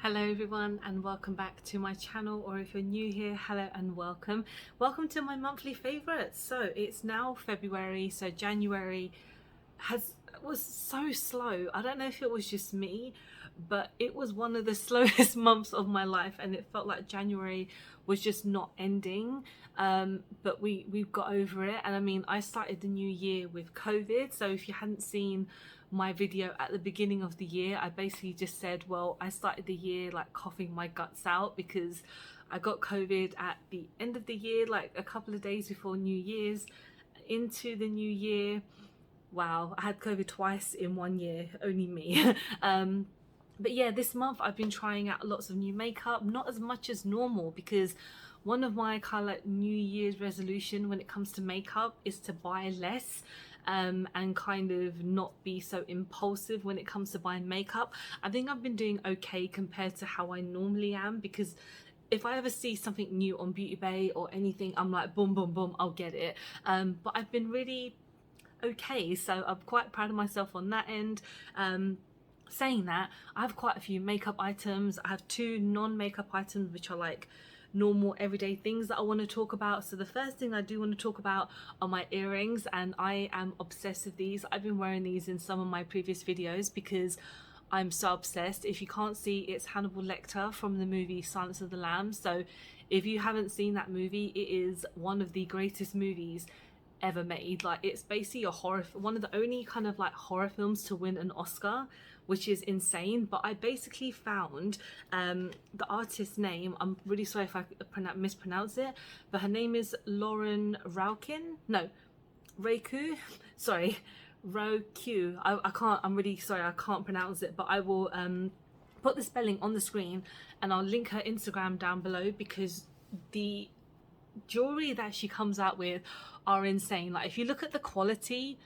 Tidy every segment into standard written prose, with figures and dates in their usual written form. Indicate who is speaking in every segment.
Speaker 1: Hello everyone and welcome back to my channel, or if you're new here, hello and welcome. Welcome to my monthly favourites. So it's now February, so January was so slow. I don't know if it was just me, but it was one of the slowest months of my life, and it felt like January was just not ending. But we've got over it, and I mean, I started the new year with COVID, so if you hadn't seen my video at the beginning of the year, I basically just said, well, I started the year like coughing my guts out because I got COVID at the end of the year, like a couple of days before New Year's. Into the new year, wow, I had COVID twice in 1 year, only me. But yeah, this month I've been trying out lots of new makeup, not as much as normal, because one of my kind of like New Year's resolution when it comes to makeup is to buy less. And kind of not be so impulsive when it comes to buying makeup. I think I've been doing okay compared to how I normally am, because if I ever see something new on Beauty Bay or anything, I'm like boom boom boom, I'll get it. But I've been really okay, so I'm quite proud of myself on that end. Saying that, I have quite a few makeup items. I have two non-makeup items which are like normal everyday things that I want to talk about. So the first thing I do want to talk about are my earrings, and I am obsessed with these. I've been wearing these in some of my previous videos because I'm so obsessed. If you can't see, it's Hannibal Lecter from the movie Silence of the Lambs. So if you haven't seen that movie, it is one of the greatest movies ever made. Like, it's basically a horror, one of the only kind of like horror films to win an Oscar, which is insane. But I basically found the artist's name. I'm really sorry if I mispronounce it, but her name is Lauren Reiku. Sorry, Roku. I can't. I'm really sorry. I can't pronounce it, but I will put the spelling on the screen, and I'll link her Instagram down below, because the jewelry that she comes out with are insane. Like, if you look at the quality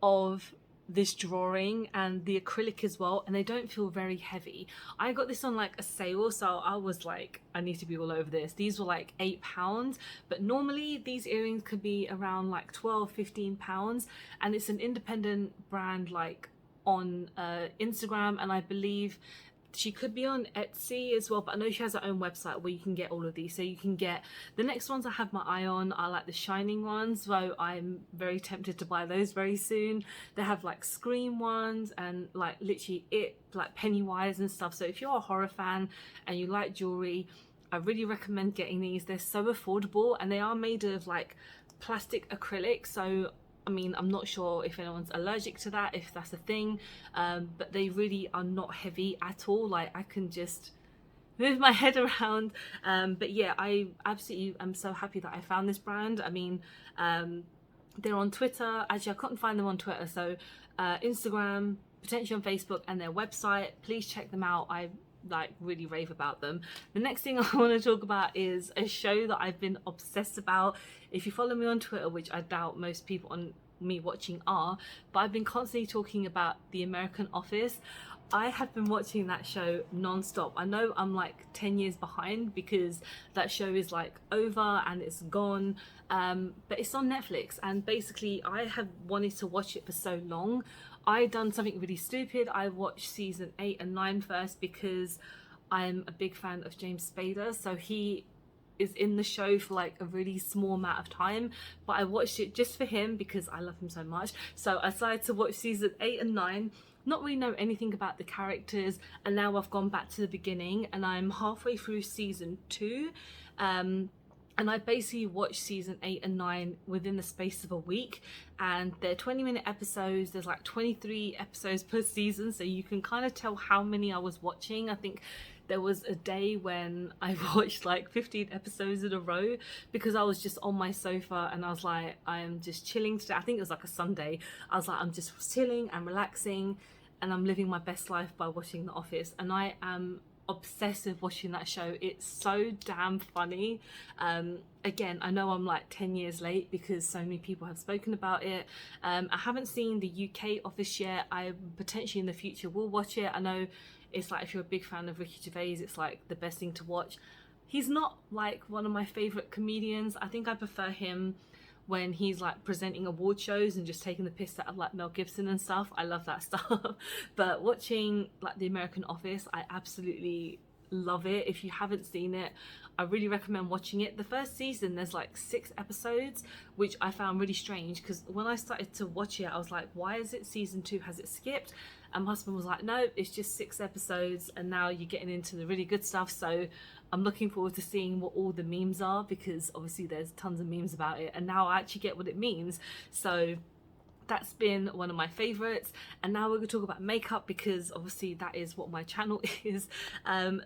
Speaker 1: of this drawing and the acrylic as well, and they don't feel very heavy. I got this on like a sale, so I was like, I need to be all over this. These were like £8, but normally these earrings could be around like £12-15, and it's an independent brand like on Instagram, and I believe she could be on Etsy as well, but I know she has her own website where you can get all of these. So you can get the next ones I have my eye on are like the shining ones, so I'm very tempted to buy those very soon. They have like Scream ones and like literally it like Pennywise and stuff. So if you're a horror fan and you like jewelry, I really recommend getting these. They're so affordable, and they are made of like plastic acrylic, so I mean, I'm not sure if anyone's allergic to that, if that's a thing, but they really are not heavy at all. Like, I can just move my head around. But yeah, I absolutely am so happy that I found this brand. I mean, they're on Twitter. Actually, I couldn't find them on Twitter, so Instagram, potentially on Facebook, and their website. Please check them out. I like really rave about them. The next thing I want to talk about is a show that I've been obsessed about. If you follow me on Twitter, which I doubt most people on me watching are, but I've been constantly talking about The American Office. I have been watching that show non-stop. I know I'm like 10 years behind because that show is like over and it's gone, but it's on Netflix, and basically I have wanted to watch it for so long. I done something really stupid. I watched season 8 and 9 first because I'm a big fan of James Spader, so he is in the show for like a really small amount of time, but I watched it just for him because I love him so much. So I decided to watch season 8 and 9, not really know anything about the characters, and now I've gone back to the beginning and I'm halfway through season 2. And I basically watched season 8 and 9 within the space of a week, and they're 20-minute episodes. There's like 23 episodes per season, so you can kind of tell how many I was watching. I think there was a day when I watched like 15 episodes in a row because I was just on my sofa and I was like, I am just chilling today. I think it was like a Sunday. I was like, I'm just chilling and relaxing, and I'm living my best life by watching The Office, and I am obsessive watching that show. It's so damn funny. Again, I know I'm like 10 years late because so many people have spoken about it. I haven't seen the UK Office yet. I potentially in the future will watch it. I know it's like, if you're a big fan of Ricky Gervais, it's like the best thing to watch. He's not like one of my favorite comedians. I think I prefer him when he's like presenting award shows and just taking the piss out of like Mel Gibson and stuff. I love that stuff. But watching like The American Office, I absolutely love it. If you haven't seen it, I really recommend watching it. The first season, there's like 6 episodes, which I found really strange, because when I started to watch it, I was like, why is it season 2? Has it skipped? And my husband was like, no, it's just 6 episodes, and now you're getting into the really good stuff. So I'm looking forward to seeing what all the memes are, because obviously there's tons of memes about it, and now I actually get what it means. So that's been one of my favorites. And now we're going to talk about makeup, because obviously that is what my channel is.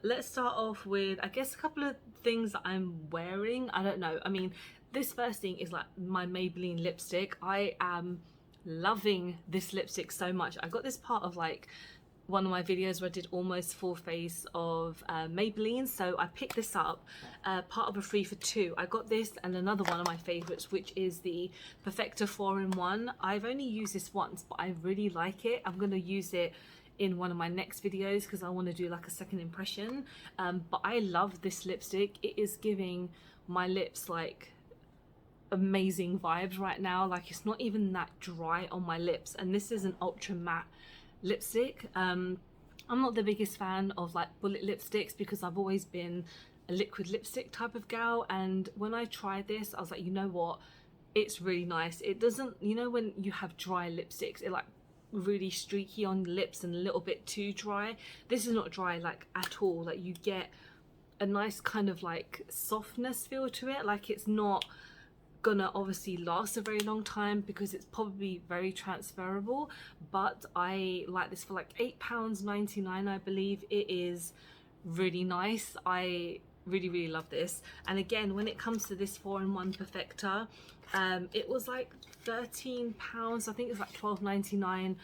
Speaker 1: Let's start off with, I guess, a couple of things that I'm wearing. I don't know, I mean, this first thing is like my Maybelline lipstick. I am loving this lipstick so much. I got this part of like one of my videos where I did almost full face of Maybelline, so I picked this up, part of a 3 for 2. I got this and another one of my favorites, which is the Perfector 4-in-1. I've only used this once, but I really like it. I'm going to use it in one of my next videos because I want to do like a second impression. But I love this lipstick. It is giving my lips like amazing vibes right now. Like, it's not even that dry on my lips, and this is an ultra matte lipstick. I'm not the biggest fan of like bullet lipsticks, because I've always been a liquid lipstick type of gal, and when I tried this, I was like, you know what, it's really nice. It doesn't, you know, when you have dry lipsticks, it like really streaky on the lips and a little bit too dry. This is not dry like at all. Like, you get a nice kind of like softness feel to it. Like, it's not gonna obviously last a very long time because it's probably very transferable, but I like this for like £8.99, I believe. It is really nice. I really love this. And again, when it comes to this 4-in-1 Perfector, it was like £13. I think it's like £12.99.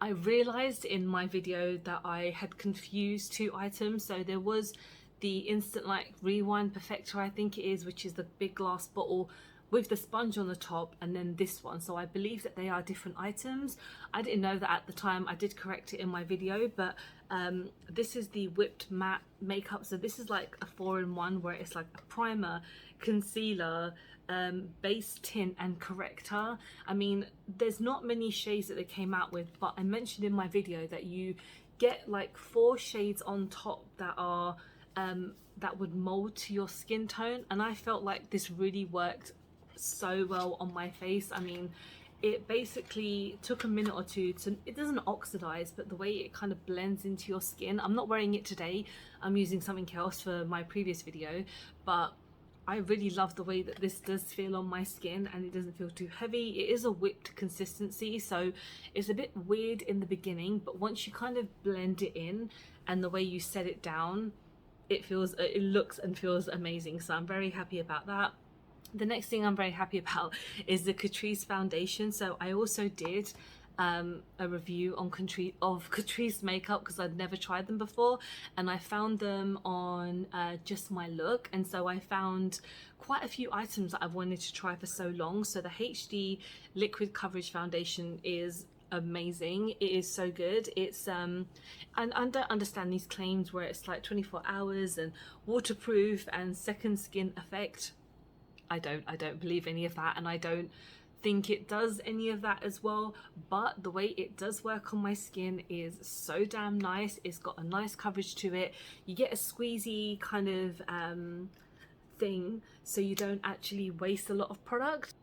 Speaker 1: I realized in my video that I had confused 2 items. So there was the Instant Like Rewind Perfector, I think it is, which is the big glass bottle with the sponge on the top, and then this one. So I believe that they are different items. I didn't know that at the time. I did correct it in my video, but this is the Whipped Matte Makeup. So this is like a 4-in-1 where it's like a primer, concealer, base tint and corrector. I mean, there's not many shades that they came out with, but I mentioned in my video that you get like 4 shades on top that are that would mold to your skin tone, and I felt like this really worked so well on my face. I mean, it basically took a minute or two to, it doesn't oxidize, but the way it kind of blends into your skin. I'm not wearing it today, I'm using something else for my previous video, but I really love the way that this does feel on my skin, and it doesn't feel too heavy. It is a whipped consistency, so it's a bit weird in the beginning, but once you kind of blend it in and the way you set it down, it looks and feels amazing. So I'm very happy about that. The next thing I'm very happy about is the Catrice Foundation. So I also did a review on Catrice makeup because I'd never tried them before, and I found them on Just My Look, and so I found quite a few items that I've wanted to try for so long. So the HD Liquid Coverage Foundation is amazing. It is so good. It's and I don't understand these claims where it's like 24 hours and waterproof and second skin effect. I don't believe any of that, and I don't think it does any of that as well, but the way it does work on my skin is so damn nice. It's got a nice coverage to it. You get a squeezy kind of thing, so you don't actually waste a lot of product,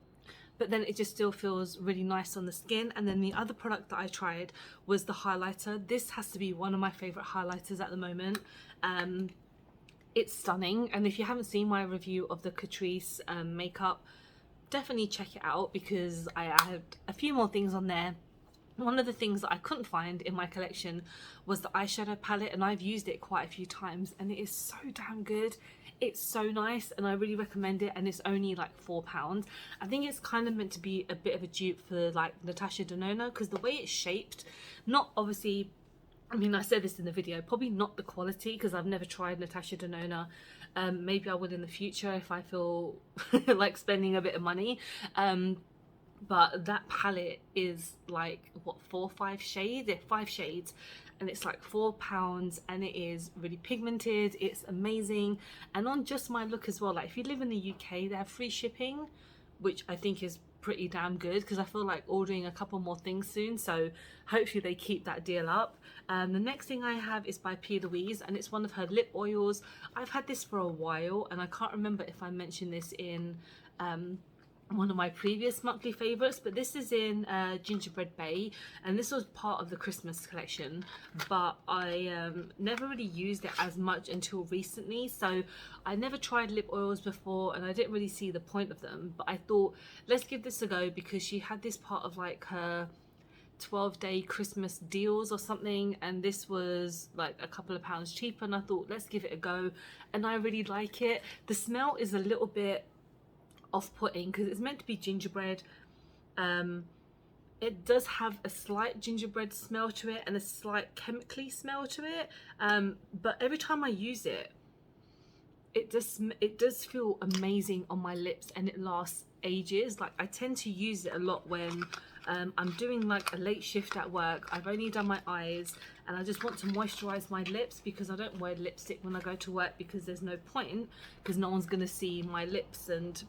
Speaker 1: but then it just still feels really nice on the skin. And then the other product that I tried was the highlighter. This has to be one of my favorite highlighters at the moment. It's stunning, and if you haven't seen my review of the Catrice makeup, definitely check it out because I added a few more things on there. One of the things that I couldn't find in my collection was the eyeshadow palette, and I've used it quite a few times and it is so damn good. It's so nice and I really recommend it, and it's only like £4. I think it's kind of meant to be a bit of a dupe for like Natasha Denona, because the way it's shaped, not obviously, I mean, I said this in the video, probably not the quality because I've never tried Natasha Denona. Maybe I will in the future if I feel like spending a bit of money. But that palette is like, what, 4 or 5 shades? Yeah, 5 shades. And it's like £4, and it is really pigmented. It's amazing. And on Just My Look as well, like if you live in the UK, they have free shipping, which I think is pretty damn good, because I feel like ordering a couple more things soon, so hopefully they keep that deal up. The next thing I have is by P. Louise, and it's one of her lip oils. I've had this for a while, and I can't remember if I mentioned this in one of my previous monthly favorites, but this is in Gingerbread Bay, and this was part of the Christmas collection, but I never really used it as much until recently. So I never tried lip oils before, and I didn't really see the point of them, but I thought, let's give this a go, because she had this part of like her 12-day Christmas deals or something, and this was like a couple of pounds cheaper, and I thought, let's give it a go, and I really like it. The smell is a little bit off-putting because it's meant to be gingerbread. It does have a slight gingerbread smell to it and a slight chemically smell to it, but every time I use it, it does feel amazing on my lips, and it lasts ages. Like, I tend to use it a lot when I'm doing like a late shift at work. I've only done my eyes and I just want to moisturize my lips, because I don't wear lipstick when I go to work, because there's no point, because no one's gonna see my lips and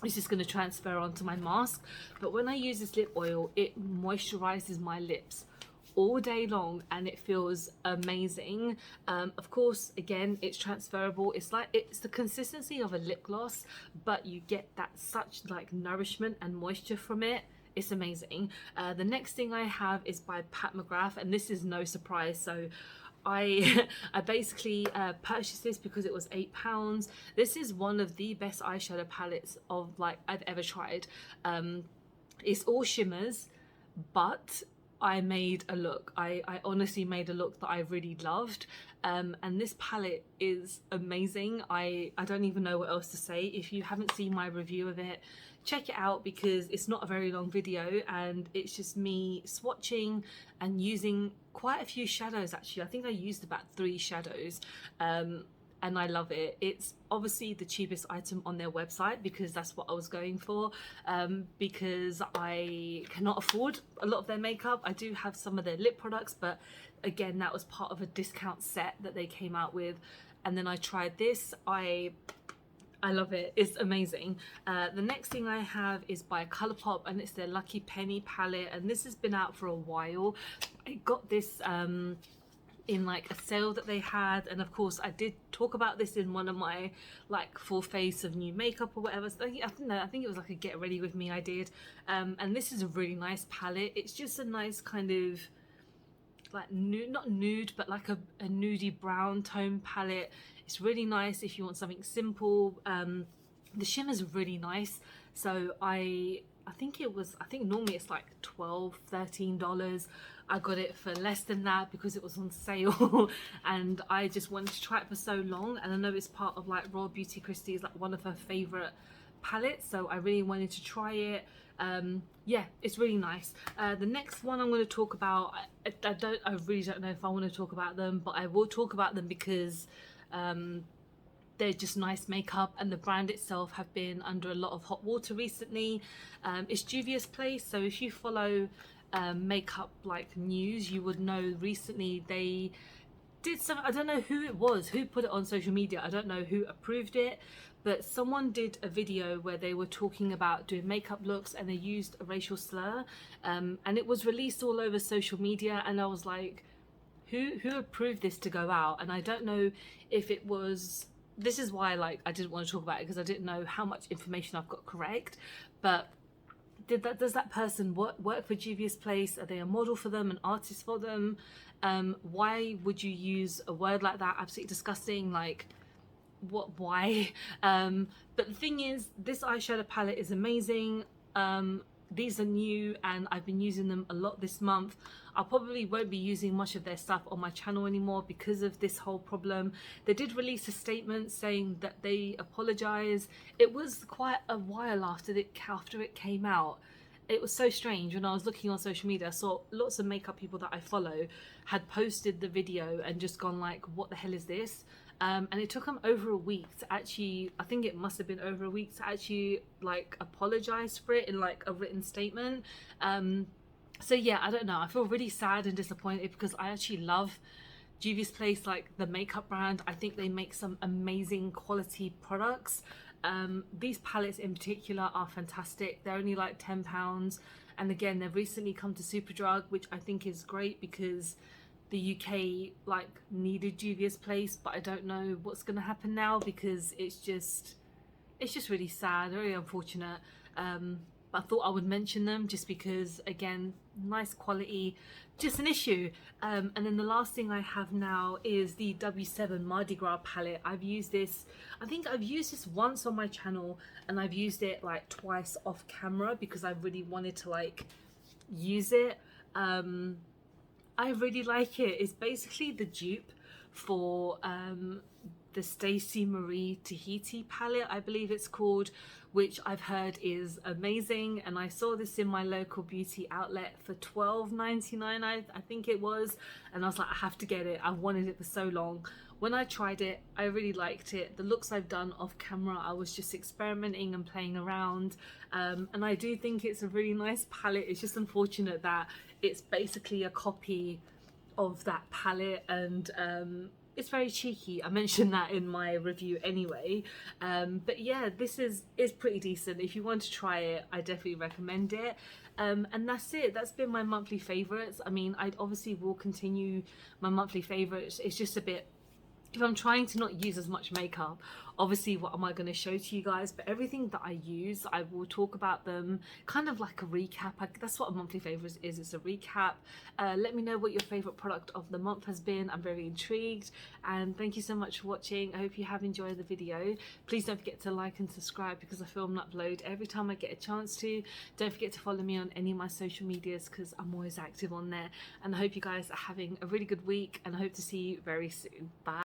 Speaker 1: it's just going to transfer onto my mask. But when I use this lip oil, it moisturizes my lips all day long and it feels amazing. Of course, again, it's transferable. It's the consistency of a lip gloss, but you get that such like nourishment and moisture from it. It's amazing. The next thing I have is by Mcgrath, and this is no surprise. So I basically purchased this because it was £8. This is one of the best eyeshadow palettes of like I've ever tried. It's all shimmers, but I made a look. I honestly made a look that I really loved, and this palette is amazing. I don't even know what else to say. If you haven't seen my review of it, check it out, because it's not a very long video and it's just me swatching and using quite a few shadows. Actually, I think I used about 3 shadows, and I love it. It's obviously the cheapest item on their website, because that's what I was going for, because I cannot afford a lot of their makeup. I do have some of their lip products, but again, that was part of a discount set that they came out with, and then I tried this. I love it. It's amazing. The next thing I have is by Colourpop, and it's their Lucky Penny palette, and this has been out for a while. I got this in like a sale that they had, and of course I did talk about this in one of my like full face of new makeup or whatever. So I think it was like a get ready with me I did, and this is a really nice palette. It's just a nice kind of like nude, not nude, but like a nudie brown tone palette. It's really nice if you want something simple. The shimmer's really nice, so I think normally it's like $12-13. I got it for less than that because it was on sale and I just wanted to try it for so long, and I know it's part of like Royal Beauty Christie is like one of her favorite palettes, so I really wanted to try it. Yeah, it's really nice. The next one I'm going to talk about, I really don't know if I want to talk about them, but I will talk about them because they're just nice makeup, and the brand itself have been under a lot of hot water recently. It's Juvia's Place, so if you follow makeup like news, you would know recently they did some, I don't know who it was, who put it on social media, I don't know who approved it, but someone did a video where they were talking about doing makeup looks and they used a racial slur, and it was released all over social media, and I was like, who approved this to go out? And I don't know if it was, this is why like I didn't want to talk about it, because I didn't know how much information I've got correct, but does that person work for Juvia's Place? Are they a model for them, an artist for them? Why would you use a word like that? Absolutely disgusting. Like, why? But the thing is, this eyeshadow palette is amazing. These are new and I've been using them a lot this month. I probably won't be using much of their stuff on my channel anymore because of this whole problem. They did release a statement saying that they apologize. It was quite a while after it came out. It was so strange. When I was looking on social media, I saw lots of makeup people that I follow had posted the video and just gone like, what the hell is this? And it took them over a week to actually, I think it must have been over a week to actually like apologize for it in like a written statement. So yeah, I don't know, I feel really sad and disappointed because I actually love Juvia's Place, like the makeup brand. I think they make some amazing quality products. These palettes in particular are fantastic. They're only like £10, and again, they've recently come to Superdrug, which I think is great because the UK like needed Juvia's Place, but I don't know what's going to happen now because it's just really sad, very unfortunate. But I thought I would mention them just because, again, nice quality, just an issue. And then the last thing I have now is the W7 Mardi Gras palette. I've used this, I think I've used this once on my channel, and I've used it like twice off camera because I really wanted to like use it. I really like it. It's basically the dupe for the Stacy Marie Tahiti palette, I believe it's called, which I've heard is amazing. And I saw this in my local beauty outlet for $12.99, I think it was, and I was like, I have to get it. I've wanted it for so long. When I tried it, I really liked it. The looks I've done off camera, I was just experimenting and playing around, and I do think it's a really nice palette. It's just unfortunate that it's basically a copy of that palette, and it's very cheeky. I mentioned that in my review anyway, but yeah, this is pretty decent. If you want to try it, I definitely recommend it. And that's it. That's been my monthly favorites. I mean, I obviously will continue my monthly favorites. It's just a bit, if I'm trying to not use as much makeup, obviously what am I going to show to you guys, but everything that I use, I will talk about them, kind of like a recap. That's what a monthly favourite is, it's a recap. Let me know what your favourite product of the month has been. I'm very intrigued, and thank you so much for watching. I hope you have enjoyed the video. Please don't forget to like and subscribe because I film and upload every time I get a chance to. Don't forget to follow me on any of my social medias because I'm always active on there, and I hope you guys are having a really good week, and I hope to see you very soon. Bye.